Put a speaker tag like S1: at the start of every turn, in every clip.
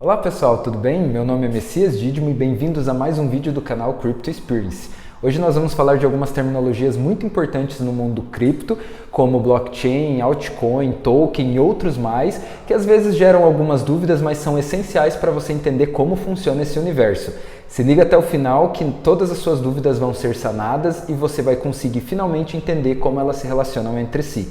S1: Olá pessoal, tudo bem? Meu nome é Messias Dídimo e bem-vindos a mais um vídeo do canal Crypto Experience. Hoje nós vamos falar de algumas terminologias muito importantes no mundo cripto, como blockchain, altcoin, token e outros mais, que às vezes geram algumas dúvidas, mas são essenciais para você entender como funciona esse universo. Se liga até o final que todas as suas dúvidas vão ser sanadas e você vai conseguir finalmente entender como elas se relacionam entre si.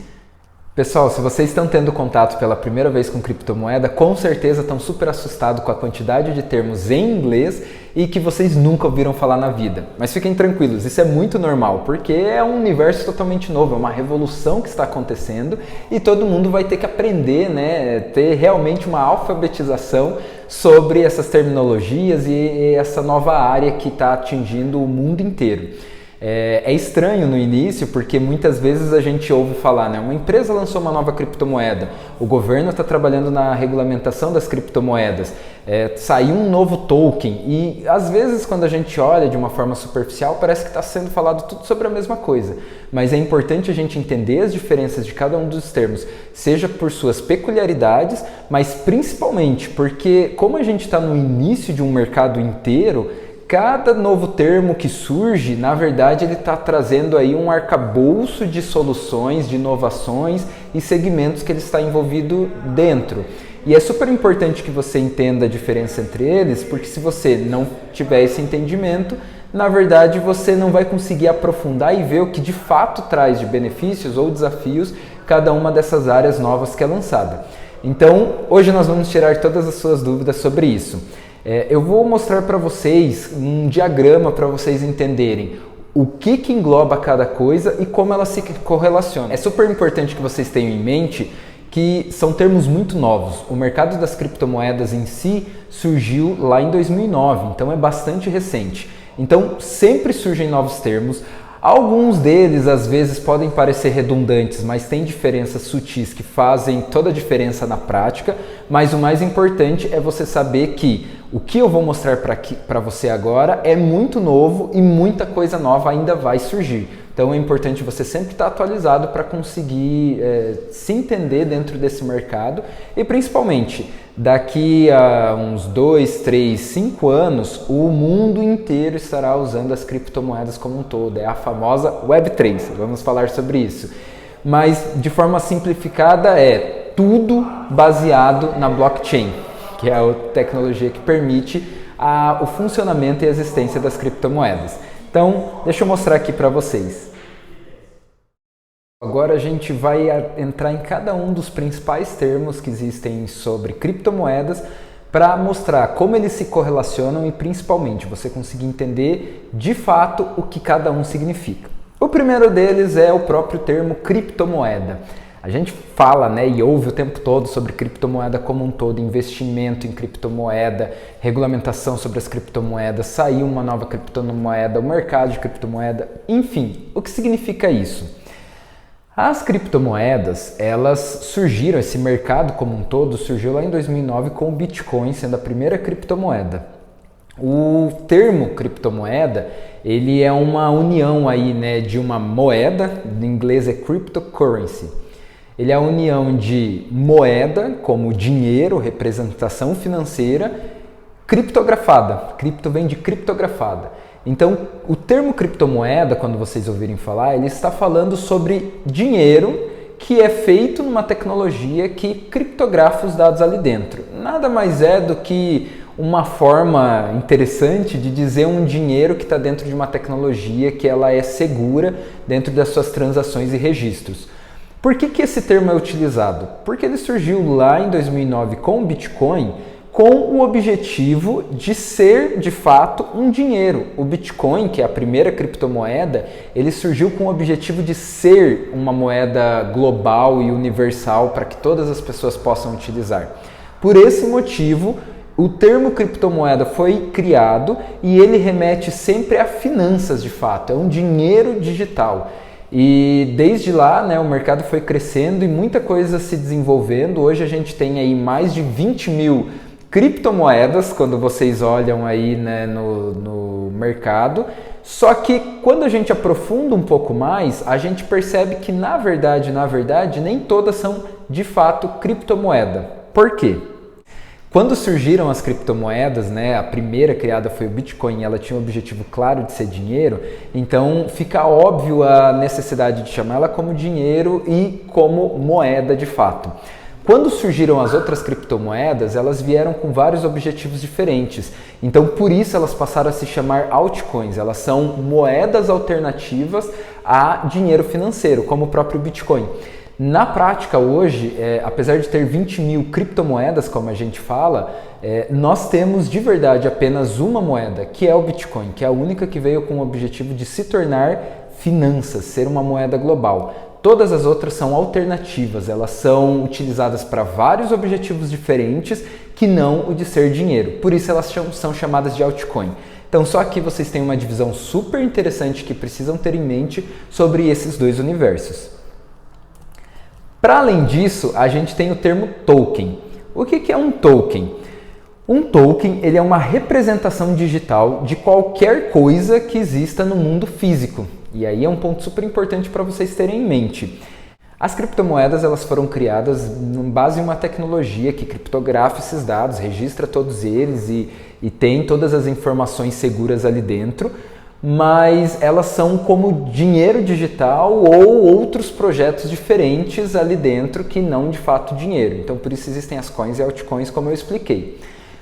S1: Pessoal, se vocês estão tendo contato pela primeira vez com criptomoeda, com certeza estão super assustados com a quantidade de termos em inglês e que vocês nunca ouviram falar na vida. Mas fiquem tranquilos, isso é muito normal, porque é um universo totalmente novo, é uma revolução que está acontecendo e todo mundo vai ter que aprender, ter realmente uma alfabetização sobre essas terminologias e essa nova área que está atingindo o mundo inteiro. É estranho no início porque muitas vezes a gente ouve falar, uma empresa lançou uma nova criptomoeda, o governo está trabalhando na regulamentação das criptomoedas, saiu um novo token e às vezes quando a gente olha de uma forma superficial parece que está sendo falado tudo sobre a mesma coisa, mas é importante a gente entender as diferenças de cada um dos termos, seja por suas peculiaridades, mas principalmente porque como a gente está no início de um mercado inteiro, cada novo termo que surge, na verdade, ele está trazendo aí um arcabouço de soluções, de inovações e segmentos que ele está envolvido dentro. E é super importante que você entenda a diferença entre eles, porque se você não tiver esse entendimento, na verdade você não vai conseguir aprofundar e ver o que de fato traz de benefícios ou desafios cada uma dessas áreas novas que é lançada. Então, hoje nós vamos tirar todas as suas dúvidas sobre isso. Eu vou mostrar para vocês um diagrama para vocês entenderem o que engloba cada coisa e como ela se correlaciona. É super importante que vocês tenham em mente que são termos muito novos. O mercado das criptomoedas em si surgiu lá em 2009, então é bastante recente. Então sempre surgem novos termos. Alguns deles às vezes podem parecer redundantes, mas tem diferenças sutis que fazem toda a diferença na prática, mas o mais importante é você saber que o que eu vou mostrar para você agora é muito novo e muita coisa nova ainda vai surgir. Então é importante você sempre estar atualizado para conseguir se entender dentro desse mercado e principalmente daqui a uns 2, 3, 5 anos o mundo inteiro estará usando as criptomoedas como um todo. É a famosa Web3, vamos falar sobre isso. Mas de forma simplificada é tudo baseado na blockchain, que é a tecnologia que permite o funcionamento e a existência das criptomoedas. Então, deixa eu mostrar aqui para vocês. Agora a gente vai entrar em cada um dos principais termos que existem sobre criptomoedas para mostrar como eles se correlacionam e principalmente você conseguir entender de fato o que cada um significa. O primeiro deles é o próprio termo criptomoeda. A gente fala e ouve o tempo todo sobre criptomoeda como um todo, investimento em criptomoeda, regulamentação sobre as criptomoedas, saiu uma nova criptomoeda, o mercado de criptomoeda, enfim, o que significa isso? As criptomoedas, elas surgiram, esse mercado como um todo surgiu lá em 2009 com o Bitcoin sendo a primeira criptomoeda. O termo criptomoeda, ele é uma união aí, de uma moeda, em inglês é cryptocurrency. Ele é a união de moeda, como dinheiro, representação financeira, criptografada. Cripto vem de criptografada. Então, o termo criptomoeda, quando vocês ouvirem falar, ele está falando sobre dinheiro que é feito numa tecnologia que criptografa os dados ali dentro. Nada mais é do que uma forma interessante de dizer um dinheiro que está dentro de uma tecnologia que ela é segura dentro das suas transações e registros. Por que esse termo é utilizado? Porque ele surgiu lá em 2009 com o Bitcoin com o objetivo de ser, de fato, um dinheiro. O Bitcoin, que é a primeira criptomoeda, ele surgiu com o objetivo de ser uma moeda global e universal para que todas as pessoas possam utilizar. Por esse motivo, o termo criptomoeda foi criado e ele remete sempre a finanças, de fato, é um dinheiro digital. E desde lá, o mercado foi crescendo e muita coisa se desenvolvendo. Hoje a gente tem aí mais de 20 mil criptomoedas, quando vocês olham aí no mercado. Só que quando a gente aprofunda um pouco mais, a gente percebe que na verdade, nem todas são de fato criptomoeda. Por quê? Quando surgiram as criptomoedas, né, a primeira criada foi o Bitcoin, ela tinha um objetivo claro de ser dinheiro, então fica óbvio a necessidade de chamá-la como dinheiro e como moeda de fato. Quando surgiram as outras criptomoedas, elas vieram com vários objetivos diferentes, então por isso elas passaram a se chamar altcoins, elas são moedas alternativas a dinheiro financeiro, como o próprio Bitcoin. Na prática hoje, apesar de ter 20 mil criptomoedas, como a gente fala, nós temos de verdade apenas uma moeda, que é o Bitcoin, que é a única que veio com o objetivo de se tornar finanças, ser uma moeda global. Todas as outras são alternativas, elas são utilizadas para vários objetivos diferentes que não o de ser dinheiro, por isso elas são chamadas de altcoin. Então só aqui vocês têm uma divisão super interessante que precisam ter em mente sobre esses dois universos. Para além disso, a gente tem o termo token. O que é um token? Um token ele é uma representação digital de qualquer coisa que exista no mundo físico. E aí é um ponto super importante para vocês terem em mente. As criptomoedas elas foram criadas com base em uma tecnologia que criptografa esses dados, registra todos eles e tem todas as informações seguras ali dentro, mas elas são como dinheiro digital ou outros projetos diferentes ali dentro que não de fato dinheiro. Então por isso existem as coins e altcoins, como eu expliquei.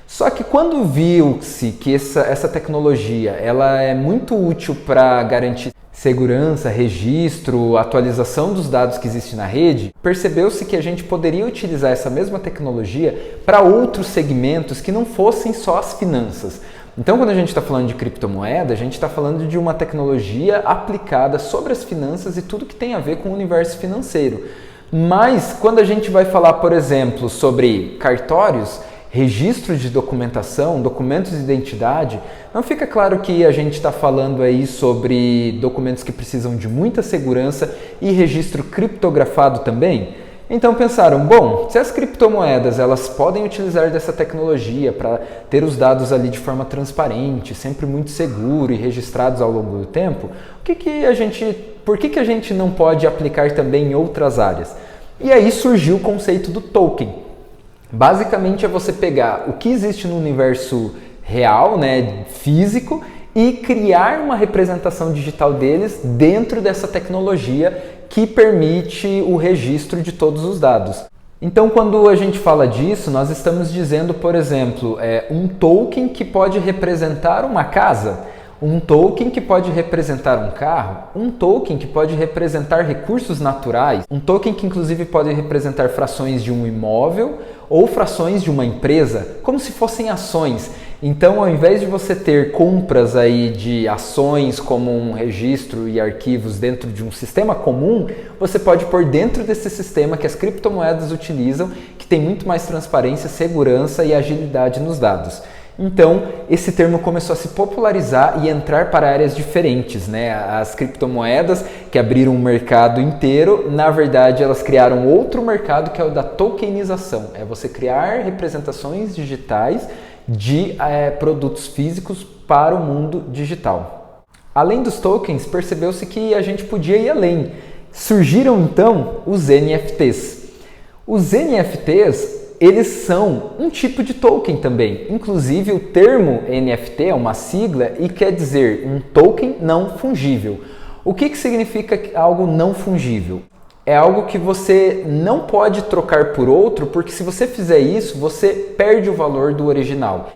S1: Só que quando viu-se que essa tecnologia ela é muito útil para garantir segurança, registro, atualização dos dados que existem na rede, percebeu-se que a gente poderia utilizar essa mesma tecnologia para outros segmentos que não fossem só as finanças. Então, quando a gente está falando de criptomoeda, a gente está falando de uma tecnologia aplicada sobre as finanças e tudo que tem a ver com o universo financeiro. Mas, quando a gente vai falar, por exemplo, sobre cartórios, registro de documentação, documentos de identidade, não fica claro que a gente está falando aí sobre documentos que precisam de muita segurança e registro criptografado também? Então pensaram, bom, se as criptomoedas elas podem utilizar dessa tecnologia para ter os dados ali de forma transparente, sempre muito seguro e registrados ao longo do tempo, por que a gente não pode aplicar também em outras áreas? E aí surgiu o conceito do token. Basicamente é você pegar o que existe no universo real, né, físico, e criar uma representação digital deles dentro dessa tecnologia que permite o registro de todos os dados. Então, quando a gente fala disso, nós estamos dizendo, por exemplo, um token que pode representar uma casa, um token que pode representar um carro, um token que pode representar recursos naturais, um token que inclusive pode representar frações de um imóvel ou frações de uma empresa, como se fossem ações. Então, ao invés de você ter compras aí de ações como um registro e arquivos dentro de um sistema comum, você pode pôr dentro desse sistema que as criptomoedas utilizam, que tem muito mais transparência, segurança e agilidade nos dados. Então, esse termo começou a se popularizar e entrar para áreas diferentes, né? As criptomoedas que abriram um mercado inteiro, na verdade, elas criaram outro mercado que é o da tokenização. É você criar representações digitais de produtos físicos para o mundo digital. Além dos tokens, percebeu-se que a gente podia ir além. Surgiram então os NFTs. Os NFTs eles são um tipo de token também. Inclusive o termo NFT é uma sigla e quer dizer um token não fungível. O que significa algo não fungível? É algo que você não pode trocar por outro, porque se você fizer isso, você perde o valor do original.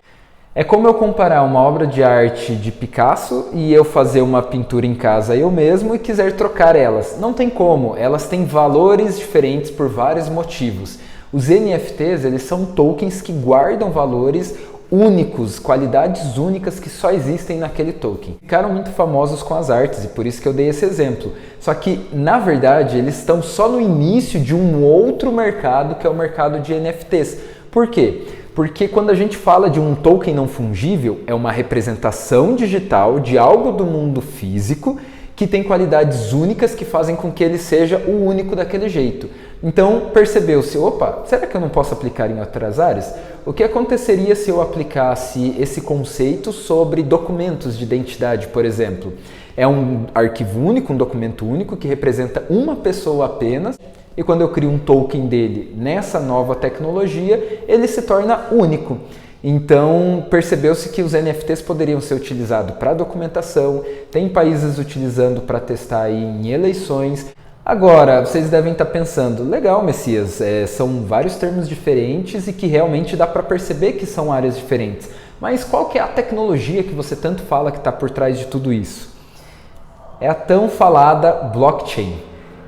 S1: É como eu comparar uma obra de arte de Picasso e eu fazer uma pintura em casa eu mesmo e quiser trocar elas. Não tem como, elas têm valores diferentes por vários motivos. Os NFTs, eles são tokens que guardam valores únicos, qualidades únicas que só existem naquele token. Ficaram muito famosos com as artes e por isso que eu dei esse exemplo. Só que, na verdade, eles estão só no início de um outro mercado, que é o mercado de NFTs. Por quê? Porque quando a gente fala de um token não fungível, é uma representação digital de algo do mundo físico que tem qualidades únicas que fazem com que ele seja o único daquele jeito. Então percebeu-se, opa, será que eu não posso aplicar em outras áreas? O que aconteceria se eu aplicasse esse conceito sobre documentos de identidade, por exemplo? É um arquivo único, um documento único que representa uma pessoa apenas e quando eu crio um token dele nessa nova tecnologia, ele se torna único. Então, percebeu-se que os NFTs poderiam ser utilizados para documentação, tem países utilizando para testar aí em eleições. Agora, vocês devem estar pensando, legal, Messias, são vários termos diferentes e que realmente dá para perceber que são áreas diferentes. Mas qual que é a tecnologia que você tanto fala que está por trás de tudo isso? É a tão falada blockchain.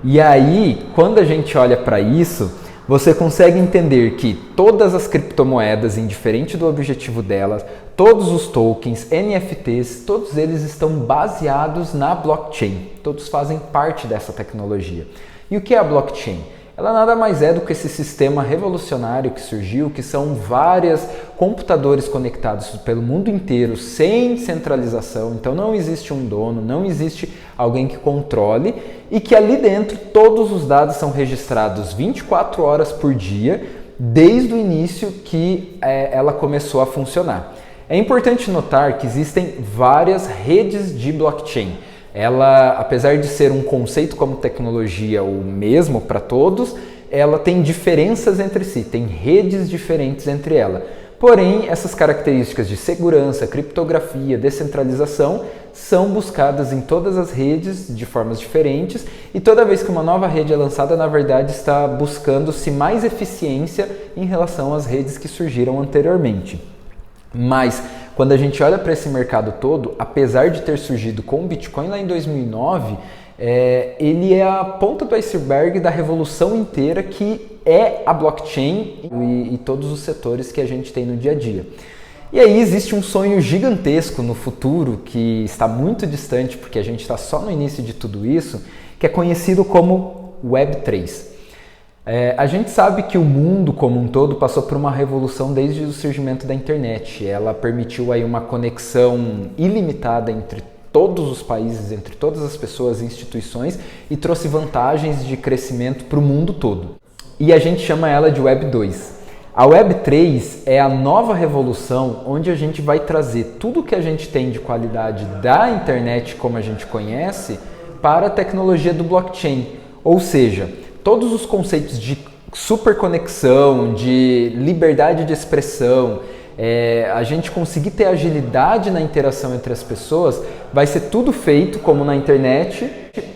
S1: E aí, quando a gente olha para isso, você consegue entender que todas as criptomoedas, indiferente do objetivo delas, todos os tokens, NFTs, todos eles estão baseados na blockchain. Todos fazem parte dessa tecnologia. E o que é a blockchain? Ela nada mais é do que esse sistema revolucionário que surgiu, que são vários computadores conectados pelo mundo inteiro, sem centralização. Então não existe um dono, não existe alguém que controle e que ali dentro todos os dados são registrados 24 horas por dia, desde o início que ela começou a funcionar. É importante notar que existem várias redes de blockchain. Ela, apesar de ser um conceito como tecnologia o mesmo para todos, ela tem diferenças entre si, tem redes diferentes entre elas. Porém, essas características de segurança, criptografia, descentralização são buscadas em todas as redes de formas diferentes e toda vez que uma nova rede é lançada, na verdade está buscando-se mais eficiência em relação às redes que surgiram anteriormente. Mas quando a gente olha para esse mercado todo, apesar de ter surgido com o Bitcoin lá em 2009, ele é a ponta do iceberg da revolução inteira que é a blockchain e todos os setores que a gente tem no dia a dia. E aí existe um sonho gigantesco no futuro que está muito distante, porque a gente está só no início de tudo isso, que é conhecido como Web3. A gente sabe que o mundo como um todo passou por uma revolução desde o surgimento da internet. Ela permitiu aí uma conexão ilimitada entre todos os países, entre todas as pessoas e instituições e trouxe vantagens de crescimento para o mundo todo. E a gente chama ela de Web 2. A Web 3 é a nova revolução onde a gente vai trazer tudo que a gente tem de qualidade da internet como a gente conhece para a tecnologia do blockchain. Ou seja, todos os conceitos de superconexão, de liberdade de expressão, a gente conseguir ter agilidade na interação entre as pessoas, vai ser tudo feito como na internet,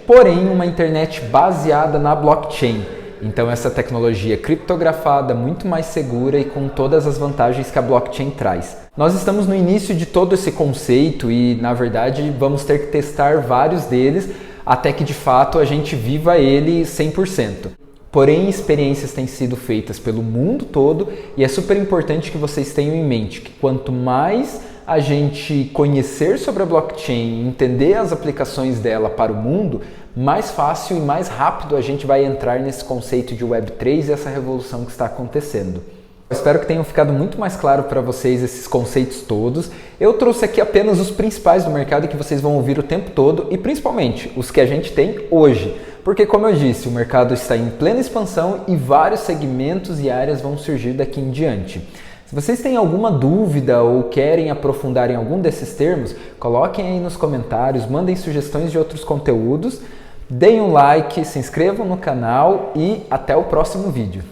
S1: porém uma internet baseada na blockchain. Então essa tecnologia criptografada, muito mais segura e com todas as vantagens que a blockchain traz. Nós estamos no início de todo esse conceito e, na verdade, vamos ter que testar vários deles até que de fato a gente viva ele 100%. Porém, experiências têm sido feitas pelo mundo todo e é super importante que vocês tenham em mente que quanto mais a gente conhecer sobre a blockchain e entender as aplicações dela para o mundo, mais fácil e mais rápido a gente vai entrar nesse conceito de Web3 e essa revolução que está acontecendo. Eu espero que tenham ficado muito mais claro para vocês esses conceitos todos. Eu trouxe aqui apenas os principais do mercado que vocês vão ouvir o tempo todo e principalmente os que a gente tem hoje. Porque, como eu disse, o mercado está em plena expansão e vários segmentos e áreas vão surgir daqui em diante. Se vocês têm alguma dúvida ou querem aprofundar em algum desses termos, coloquem aí nos comentários, mandem sugestões de outros conteúdos, deem um like, se inscrevam no canal e até o próximo vídeo.